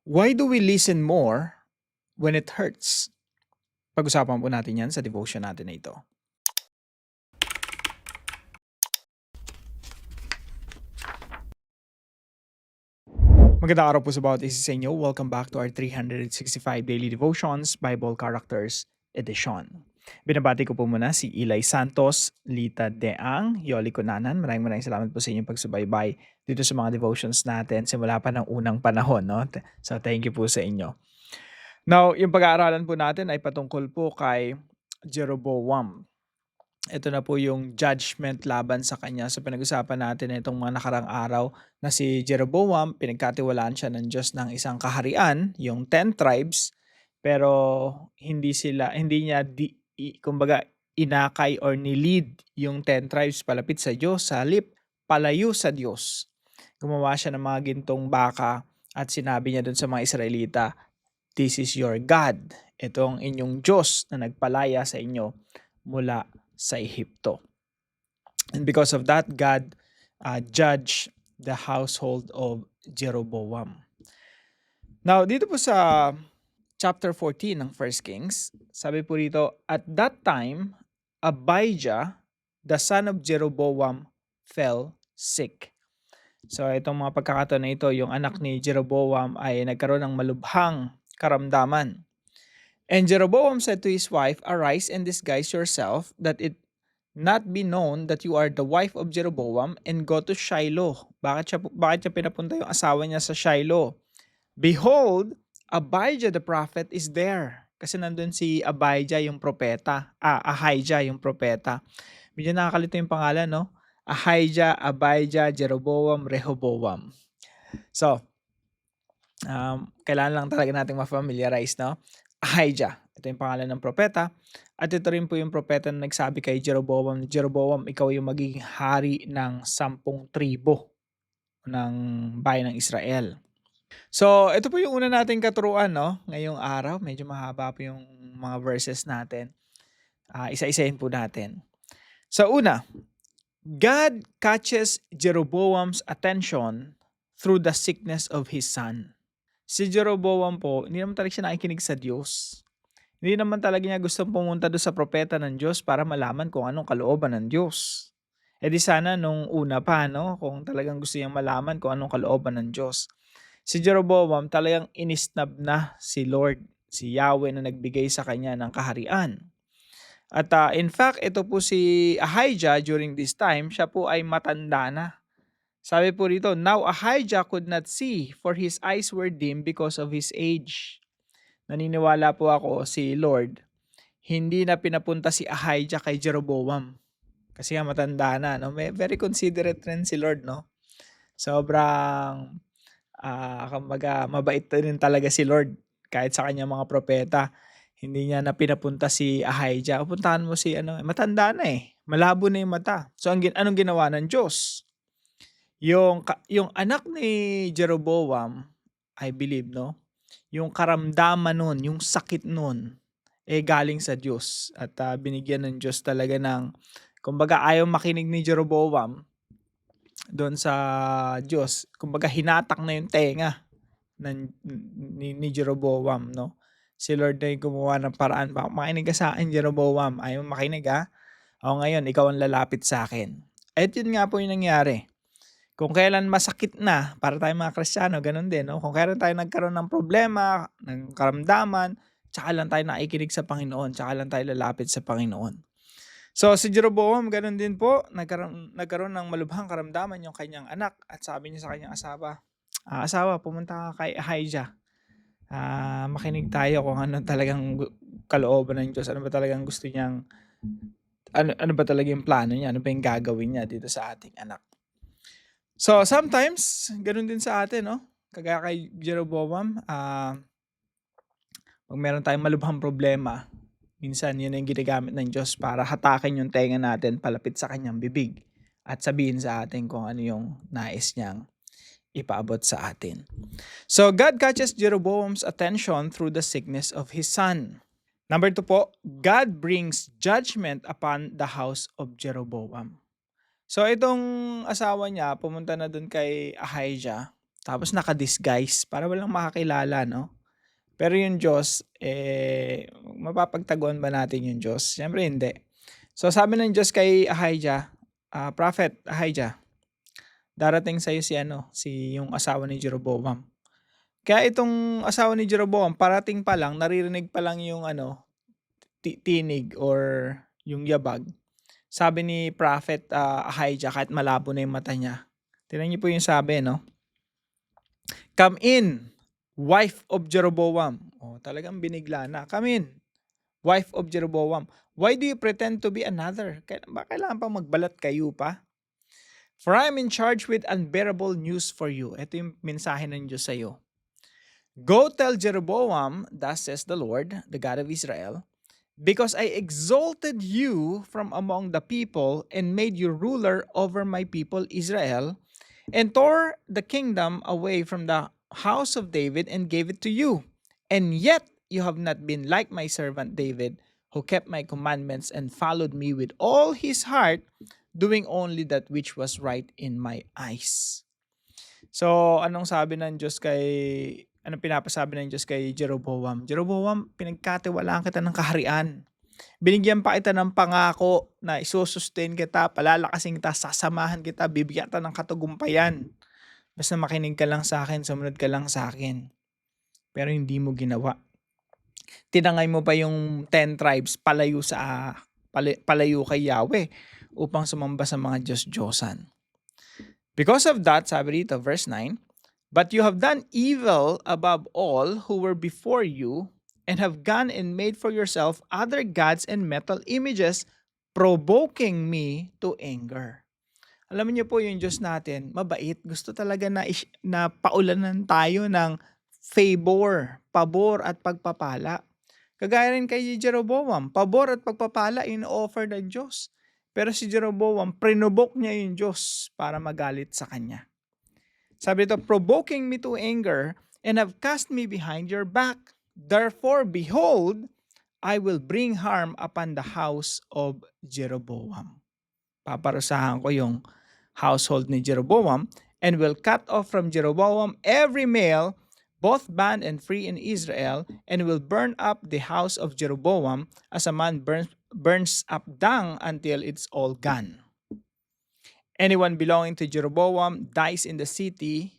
Why do we listen more when it hurts? Pag-usapan po natin yan sa devotion natin na ito. Magandang araw po sa bawat isa sa inyo. Welcome back to our 365 Daily Devotions Bible Characters Edition. Binabati ko po muna si Eli Santos, Lita Deang, Yoli Cunanan. Maraming salamat po sa inyong pagsubaybay dito sa mga devotions natin simula pa ng unang panahon. No? So thank you po sa inyo. Now, yung pag-aaralan po natin ay patungkol po kay Jeroboam. Ito na po yung judgment laban sa kanya. So pinag-usapan natin itong mga nakarang araw na si Jeroboam, pinagkatiwalaan siya ng Diyos ng isang kaharian, yung 10 tribes, pero hindi niya kumbaga inakay or nilid yung 10 tribes palapit sa Diyos, sa halip palayo sa Diyos. Gumawa siya ng mga gintong baka at sinabi niya dun sa mga Israelita, "This is your God." Itong inyong Diyos na nagpalaya sa inyo mula sa Ehipto. And because of that, God judged the household of Jeroboam. Now, dito po sa chapter 14 ng 1 Kings, sabi po dito, "At that time, Abijah, the son of Jeroboam, fell sick." So itong mga pagkakataon na ito, yung anak ni Jeroboam ay nagkaroon ng malubhang karamdaman. And Jeroboam said to his wife, "Arise and disguise yourself, that it not be known that you are the wife of Jeroboam, and go to Shiloh." Bakit siya pinapunta yung asawa niya sa Shiloh? "Behold, Abijah the prophet is there." Kasi nandun si Abijah yung propeta. Ahijah yung propeta. Medyo nakakalito yung pangalan, no? Ahijah, Abijah, Jeroboam, Rehoboam. So, kailangan lang talaga nating ma-familiarize, no? Ahijah, ito yung pangalan ng propeta. At ito rin po yung propeta na nagsabi kay Jeroboam, "Jeroboam, ikaw yung magiging hari ng 10 tribo ng bayan ng Israel." So, ito po yung una nating katuruan, no? Ngayong araw, medyo mahaba po yung mga verses natin. Isa-isahin po natin. Sa una, God catches Jeroboam's attention through the sickness of his son. Si Jeroboam po, hindi naman talaga siya nakikinig sa Diyos. Hindi naman talaga niya gustong pumunta doon sa propeta ng Diyos para malaman kung anong kalooban ng Diyos. E di sana nung una pa, no, kung talagang gusto niyang malaman kung anong kalooban ng Diyos. Si Jeroboam talagang inisnab na si Lord, si Yahweh na nagbigay sa kanya ng kaharian. At in fact, ito po si Ahijah during this time, siya po ay matanda na. Sabi po rito, "Now Ahijah could not see, for his eyes were dim because of his age." Naniniwala po ako si Lord, hindi na pinapunta si Ahijah kay Jeroboam. Kasi nga matanda na, no? Very considerate rin si Lord, no? Sobrang, kumbaga, mabait rin talaga si Lord kahit sa kanyang mga propeta. Hindi niya na pinapunta si Ahijah. Puntahan mo si matanda na eh. Malabo na yung mata. So anong ginawa ng Diyos? Yung anak ni Jeroboam, I believe, no? Yung karamdaman nun, yung sakit nun, galing sa Diyos. At binigyan ng Diyos talaga ng, kumbaga ayaw makinig ni Jeroboam doon sa Diyos. Kumbaga hinatak na yung tenga ni Jeroboam, no? Si Lord na yung gumawa ng paraan. Makinig ka sa akin, Jeroboam. Ayaw makinig, ha? O ngayon, ikaw ang lalapit sa akin. At yun nga po yung nangyari. Kung kailan masakit na, para tayong mga Kristiyano, ganun din, no? Kung kailan tayo nagkaroon ng problema, ng karamdaman, tsaka lang tayo nakikinig sa Panginoon, tsaka lang tayo lalapit sa Panginoon. So si Jeroboam, ganun din po, nagkaroon ng malubhang karamdaman yung kanyang anak at sabi niya sa kanyang asawa, "Asawa, pumunta ka kay Ahijah. Makinig tayo kung ano talagang kalooban ng Diyos, ano ba talagang gusto niyang, ano ba talaga yung plano niya, ano ba yung gagawin niya dito sa ating anak." So sometimes, ganun din sa atin, no? Kagaya kay Jeroboam, pag meron tayong malubhang problema, minsan yun ang ginagamit ng Diyos para hatakin yung tenga natin palapit sa kanyang bibig at sabihin sa atin kung ano yung nais niyang ipaabot sa atin. So God catches Jeroboam's attention through the sickness of his son. Number 2 po, God brings judgment upon the house of Jeroboam. So itong asawa niya pumunta na dun kay Ahijah Tapos naka-disguise para walang makakilala, no? Pero yung Diyos, mapapagtaguan ba natin yung Diyos? Siyempre hindi. So sabi ng Diyos kay Ahijah, Prophet Ahijah, darating sa'yo si yung asawa ni Jeroboam. Kaya itong asawa ni Jeroboam, parating pa lang, naririnig pa lang yung tinig or yung yabag. Sabi ni Prophet Ahijah, kahit malabo na yung mata niya. Tingnan niyo po yung sabi, no? Come in, wife of Jeroboam. Talagang binigla na. Come in, wife of Jeroboam. Why do you pretend to be another? Kailangan pa magbalat kayo pa? For I am in charge with unbearable news for you. Ito yung mensahe ng Diyos sa iyo. Go tell Jeroboam, thus says the Lord, the God of Israel, because I exalted you from among the people and made you ruler over my people Israel, and tore the kingdom away from the house of David and gave it to you. And yet you have not been like my servant David, who kept my commandments and followed me with all his heart, doing only that which was right in my eyes. So, anong pinapasabi ng Diyos kay Jeroboam? Jeroboam, pinagkatiwalaan kita ng kaharian. Binigyan pa kita ng pangako na isusustain kita, palalakasin kita, sasamahan kita, bibigyan kita ng katagumpayan. Basta makinig ka lang sa akin, sumunod ka lang sa akin. Pero hindi mo ginawa. Tinangay mo pa yung 10 tribes palayo kay Yahweh upang sumamba sa mga Diyos-Diyosan. Because of that, sabi dito, verse 9, but you have done evil above all who were before you, and have gone and made for yourself other gods and metal images, provoking me to anger. Alam niyo po yung Diyos natin, mabait. Gusto talaga na paulanan tayo ng favor, pabor at pagpapala. Kagaya rin kay Jeroboam, pabor at pagpapala in-offer ng Diyos. Pero si Jeroboam, prinubok niya yung Diyos para magalit sa kanya. Sabi ito, provoking me to anger, and have cast me behind your back. Therefore, behold, I will bring harm upon the house of Jeroboam. Paparusahan ko yung household ni Jeroboam, and will cut off from Jeroboam every male, both bond and free in Israel, and will burn up the house of Jeroboam as a man burns up dung until it's all gone. Anyone belonging to Jeroboam who dies in the city,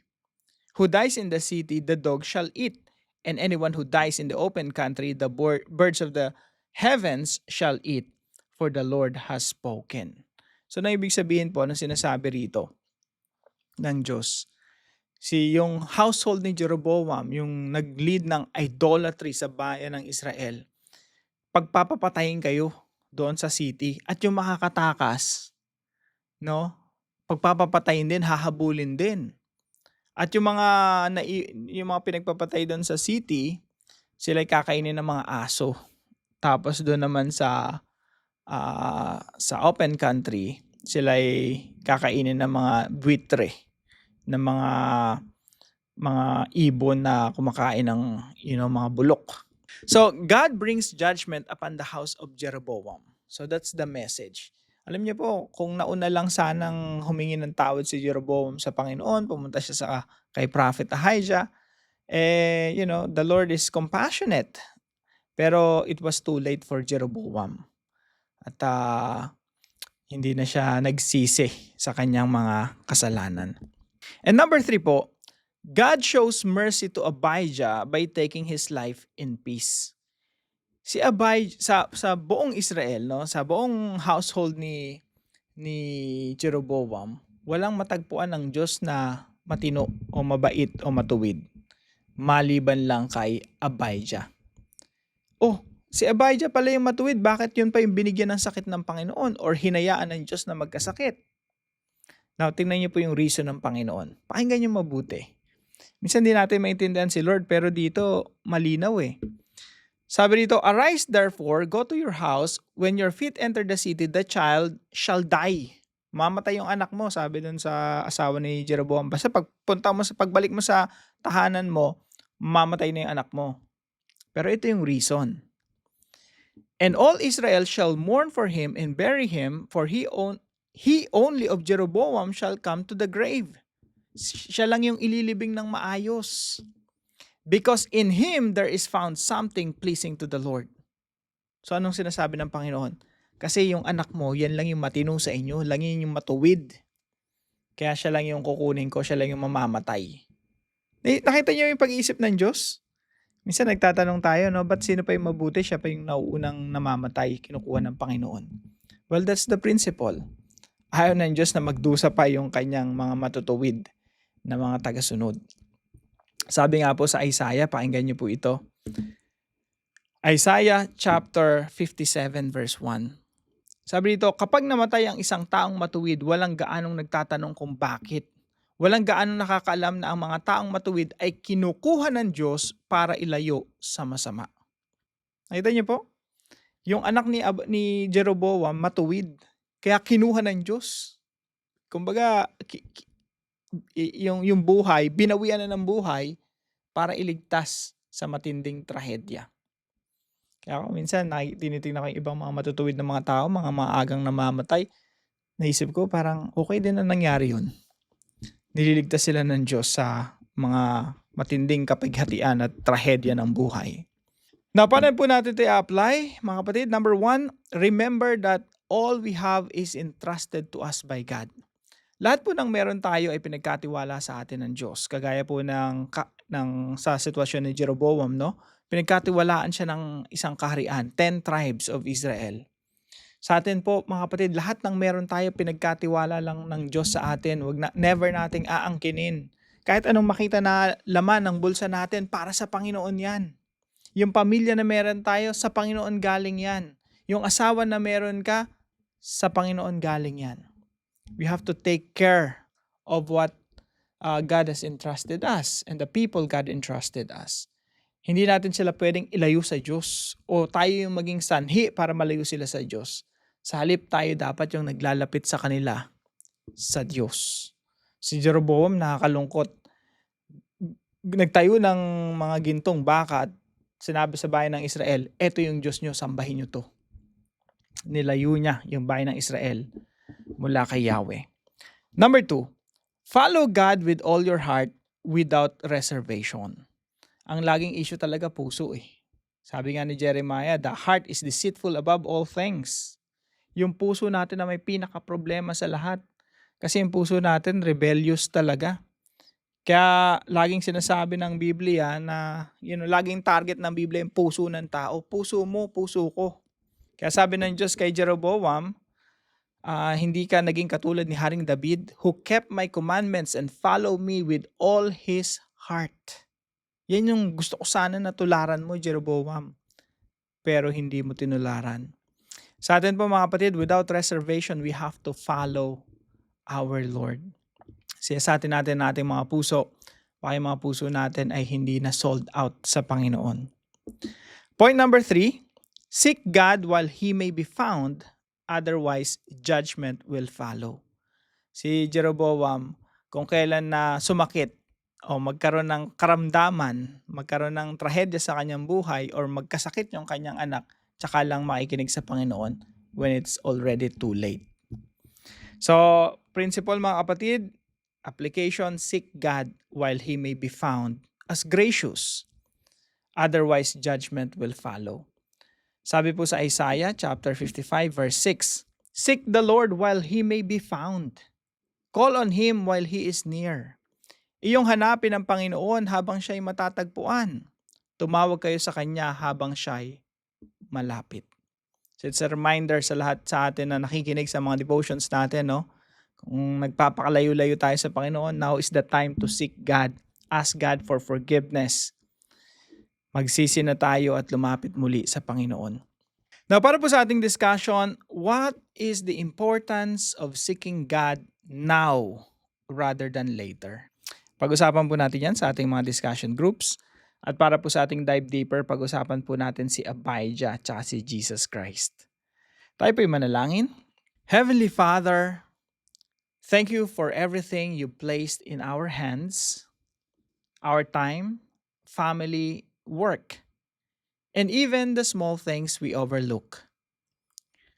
the dog shall eat. And anyone who dies in the open country, the birds of the heavens shall eat, for the Lord has spoken. So, na ibig sabihin po, sinasabi rito ng Diyos, yung household ni Jeroboam, yung nag-lead ng idolatry sa bayan ng Israel, pagpapapatayin kayo doon sa city, at yung makakatakas, pagpapapatayin din, hahabulin din. At yung mga pinagpapatay doon sa city, sila'y kakainin ng mga aso. Tapos doon naman sa open country, sila'y kakainin ng mga buitre, ng mga ibon na kumakain ng mga bulok. So God brings judgment upon the house of Jeroboam. So that's the message. Alam niyo po, kung nauna lang sanang humingi ng tawad si Jeroboam sa Panginoon, pumunta siya kay Prophet Ahijah, the Lord is compassionate. Pero it was too late for Jeroboam. At hindi na siya nagsisi sa kanyang mga kasalanan. And number 3 po, God shows mercy to Abijah by taking his life in peace. Si Abijah sa buong Israel, sa buong household ni Jeroboam, walang matagpuan ng Diyos na matino o mabait o matuwid, maliban lang kay Abijah. Si Abijah pala yung matuwid, bakit yun pa yung binigyan ng sakit ng Panginoon or hinayaan ng Diyos na magkasakit? Now, tingnan niyo po yung reason ng Panginoon. Pakinggan niyo mabuti. Minsan di natin maintindihan si Lord, pero dito malinaw eh. Sabi dito, arise therefore, go to your house. When your feet enter the city, the child shall die. Mamatay yung anak mo, sabi dun sa asawa ni Jeroboam. Basta pagbalik mo sa tahanan mo, mamatay na yung anak mo. Pero ito yung reason. And all Israel shall mourn for him and bury him, for he only of Jeroboam shall come to the grave. Siya lang yung ililibing ng maayos. Because in Him, there is found something pleasing to the Lord. So anong sinasabi ng Panginoon? Kasi yung anak mo, yan lang yung matino sa inyo, lang yun yung matuwid. Kaya siya lang yung kukunin ko, siya lang yung mamamatay. Nakita niyo yung pag-iisip ng Diyos? Minsan nagtatanong tayo, no, ba't sino pa yung mabuti? Siya pa yung nauunang namamatay, kinukuha ng Panginoon. Well, that's the principle. Ayaw ng Diyos na magdusa pa yung kanyang mga matutuwid na mga tagasunod. Sabi nga po sa Isaiah, pakinggan niyo po ito. Isaiah chapter 57 verse 1. Sabi dito, kapag namatay ang isang taong matuwid, walang gaanong nagtatanong kung bakit. Walang gaanong nakakaalam na ang mga taong matuwid ay kinukuha ng Diyos para ilayo sa masama. Nakita niyo po? Yung anak ni Jeroboam matuwid, kaya kinuha ng Diyos. Kumbaga, yung buhay, binawian na ng buhay para iligtas sa matinding trahedya. Kaya ako minsan tinitingnan ko yung ibang mga matutuwid na mga tao, mga maagang namamatay. Naisip ko parang okay din na nangyari yun. Nililigtas sila ng Diyos sa mga matinding kapighatian at trahedya ng buhay. Now, paano po natin ito i-apply? Mga kapatid, number 1, remember that all we have is entrusted to us by God. Lahat po ng meron tayo ay pinagkatiwala sa atin ng Diyos. Kagaya po sa sitwasyon ni Jeroboam, no? Pinagkatiwalaan siya ng isang kaharian, 10 tribes of Israel. Sa atin po, mga kapatid, lahat ng meron tayo pinagkatiwala lang ng Diyos sa atin. Never nating aangkinin. Kahit anong makita na laman ng bulsa natin, para sa Panginoon yan. Yung pamilya na meron tayo, sa Panginoon galing yan. Yung asawa na meron ka, sa Panginoon galing yan. We have to take care of what God has entrusted us and the people God entrusted us. Hindi natin sila pwedeng ilayo sa Diyos o tayo yung maging sanhi para malayo sila sa Diyos. Sa halip tayo dapat yung naglalapit sa kanila sa Diyos. Si Jeroboam nakakalungkot. Nagtayo ng mga gintong baka at sinabi sa bayan ng Israel, eto yung Diyos nyo, sambahin nyo to. Nilayo niya yung bayan ng Israel mula kay Yahweh. Number 2, follow God with all your heart without reservation. Ang laging issue talaga puso eh. Sabi nga ni Jeremiah, the heart is deceitful above all things. Yung puso natin na may pinaka-problema sa lahat. Kasi yung puso natin rebellious talaga. Kaya laging sinasabi ng Biblia na, laging target ng Biblia yung puso ng tao. Puso mo, puso ko. Kaya sabi ng Diyos kay Jeroboam, hindi ka naging katulad ni Haring David who kept my commandments and follow me with all his heart. Yan yung gusto ko sana na tularan mo, Jeroboam. Pero hindi mo tinularan. Sa atin po mga kapatid, without reservation, we have to follow our Lord. Siyasatin natin ating mga puso, baka yung mga puso natin ay hindi na sold out sa Panginoon. Point number 3, seek God while He may be found, otherwise judgment will follow. Si Jeroboam, kung kailan na sumakit o magkaroon ng karamdaman, magkaroon ng trahedya sa kanyang buhay or magkasakit yung kanyang anak, tsaka lang makikinig sa Panginoon when it's already too late. So, principle mga kapatid, application, seek God while He may be found as gracious. Otherwise, judgment will follow. Sabi po sa Isaiah chapter 55 verse 6, seek the Lord while He may be found. Call on Him while He is near. Iyong hanapin ang Panginoon habang siya'y matatagpuan. Tumawag kayo sa Kanya habang siya'y malapit. So it's a reminder sa lahat sa atin na nakikinig sa mga devotions natin, no? Kung nagpapakalayo-layo tayo sa Panginoon, now is the time to seek God. Ask God for forgiveness. Magsisi na tayo at lumapit muli sa Panginoon. Now, para po sa ating discussion, what is the importance of seeking God now rather than later? Pag-usapan po natin yan sa ating mga discussion groups. At para po sa ating dive deeper, pag-usapan po natin si Abijah at si Jesus Christ. Tayo po'y manalangin. Heavenly Father, thank you for everything you placed in our hands, our time, family, work, and even the small things we overlook.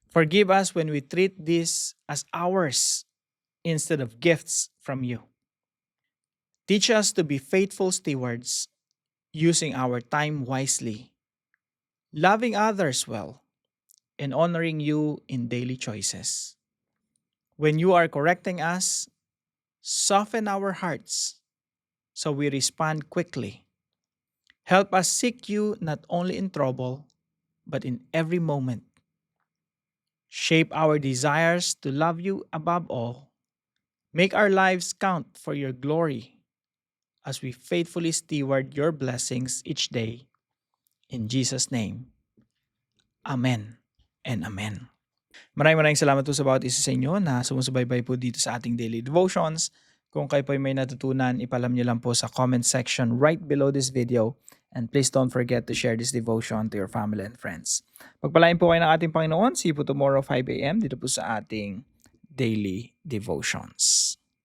Forgive us when we treat this as ours instead of gifts from you. Teach us to be faithful stewards, using our time wisely, loving others well, and honoring you in daily choices. When you are correcting us, soften our hearts so we respond quickly. Help us seek you not only in trouble, but in every moment. Shape our desires to love you above all. Make our lives count for your glory as we faithfully steward your blessings each day. In Jesus' name, Amen and Amen. Maraming salamat po sa bawat isa sa inyo na sumusubaybay po dito sa ating daily devotions. Kung kayo po ay may natutunan, ipalam niyo lang po sa comment section right below this video. And please don't forget to share this devotion to your family and friends. Pagpalain po kayo ng ating Panginoon. See you po tomorrow 5 a.m. dito po sa ating daily devotions.